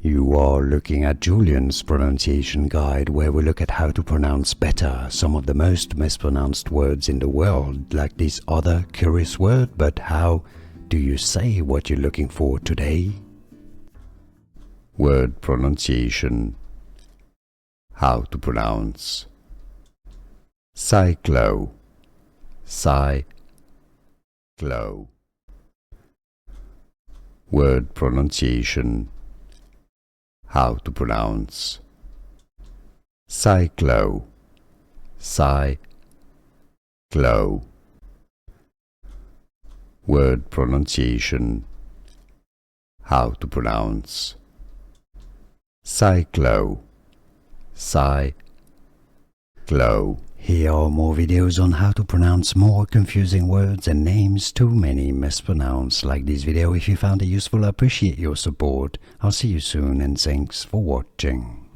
You are looking at Julian's pronunciation guide, where we look at how to pronounce better some of the most mispronounced words in the world, like this other curious word. But how do you say what you're looking for today? Word pronunciation. How to pronounce cyclo, cyclo. Word pronunciation. How to pronounce cyclo, cyclo. Word pronunciation. How to pronounce cyclo, cyclo. Here are more videos on how to pronounce more confusing words and names too many mispronounced. Like this video if you found it useful. I appreciate your support. I'll see you soon and thanks for watching.